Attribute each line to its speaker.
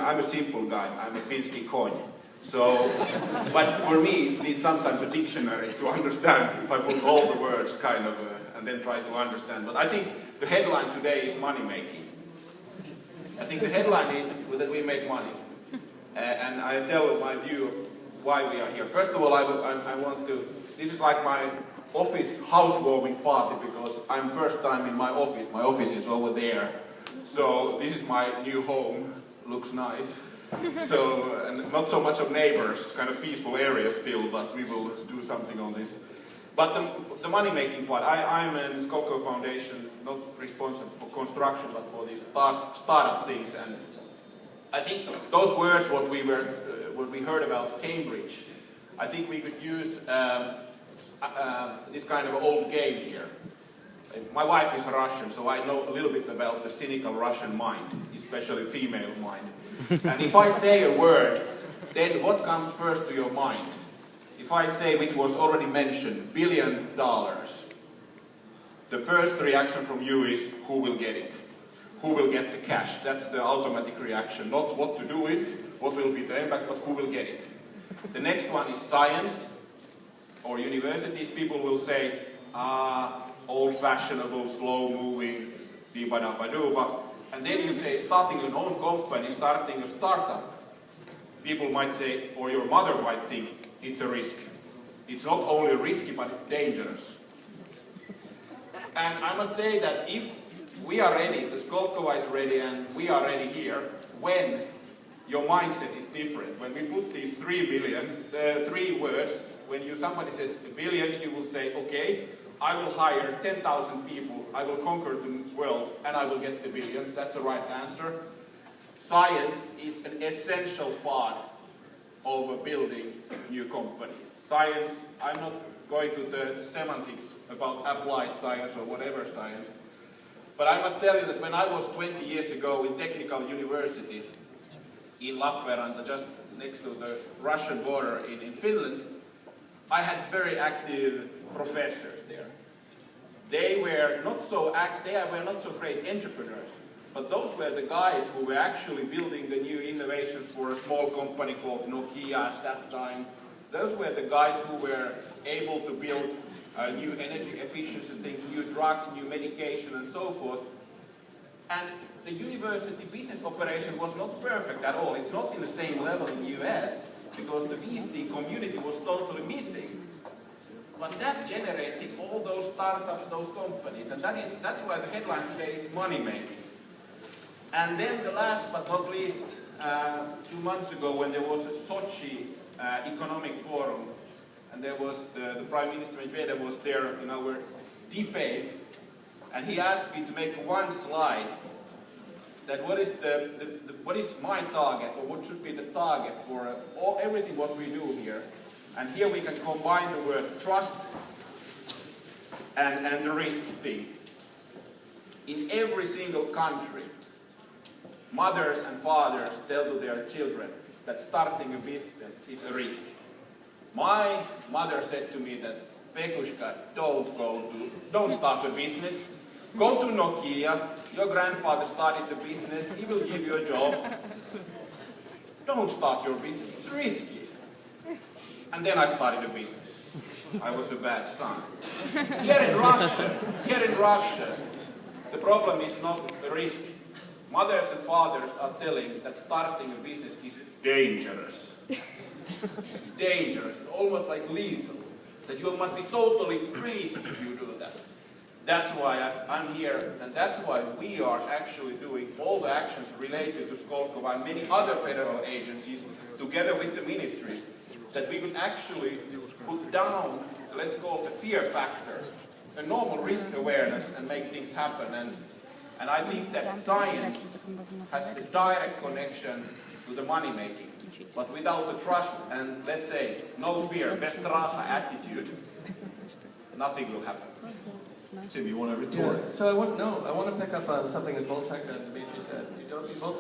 Speaker 1: I'm a simple guy. I'm a Pinsky coin. So, but for me, it needs sometimes a dictionary to understand if I put all the words kind of, and then try to understand. But I think the headline today is money making. I think the headline is that we make money. And I tell my view of why we are here. First of all, I want to, this is like my office housewarming party because I'm first time in my office. My office is over there. So this is my new home. Looks nice. So, and not so much of neighbors, kind of peaceful area still, but we will do something on this. But the money-making part, I'm in Skolkovо Foundation, not responsible for construction, but for these startup things. And I think those words, what we heard about Cambridge, I think we could use this kind of old game here. My wife is Russian, so I know a little bit about the cynical Russian mind, especially female mind. And if I say a word, then what comes first to your mind? If I say, which was already mentioned, $1 billion, the first reaction from you is, who will get it? Who will get the cash? That's the automatic reaction. Not what to do with, what will be the impact, but who will get it. The next one is science or universities. People will say, old-fashionable, slow-moving, dee-ba-da-ba-doo-ba. And then you say, starting an own company, starting a startup. People might say, or your mother might think, it's a risk. It's not only risky, but it's dangerous. And I must say that if we are ready, the Skolkovо is ready, and we are ready here, when your mindset is different. When we put these 3 words, when somebody says $1 billion, you will say, okay, I will hire 10,000 people, I will conquer the world, and I will get the $1 billion. That's the right answer. Science is an essential part of building new companies. Science, I'm not going to the semantics about applied science or whatever science, but I must tell you that when I was 20 years ago in Technical University in Lappeenranta, just next to the Russian border in Finland, I had very active professors there. They were not so great entrepreneurs, but those were the guys who were actually building the new innovations for a small company called Nokia at that time. Those were the guys who were able to build new energy efficiency things, new drugs, new medication, and so forth. And the university business operation was not perfect at all. It's not in the same level in the US, because the VC community was totally missing. But that generated all those startups, those companies, and that's why the headline today is money making. And then the last but not least, 2 months ago when there was a Sochi economic forum, and there was the Prime Minister Medvedev was there in our debate, and he asked me to make one slide that what is my target, or what should be the target for everything what we do here. And here we can combine the word trust and the risk thing. In every single country, mothers and fathers tell to their children that starting a business is a risk. My mother said to me that, Pekushka, don't start a business. Go to Nokia, your grandfather started the business, he will give you a job. Don't start your business, it's risky. And then I started a business. I was a bad son. Here in Russia, the problem is not the risk. Mothers and fathers are telling that starting a business is dangerous. It's dangerous, almost like lethal. That you must be totally crazy if you do that. That's why I'm here, and that's why we are actually doing all the actions related to Skolkovo and many other federal agencies, together with the ministries, that we could actually put down, let's call it the fear factor, a normal risk awareness, and make things happen. And I think that science has a direct connection to the money making. But without the trust and, let's say, no fear, bestraha attitude, nothing will happen.
Speaker 2: Tim, you want to retort?
Speaker 3: Yeah. So I want to pick up on something that both Pekka and Dimitri said. You both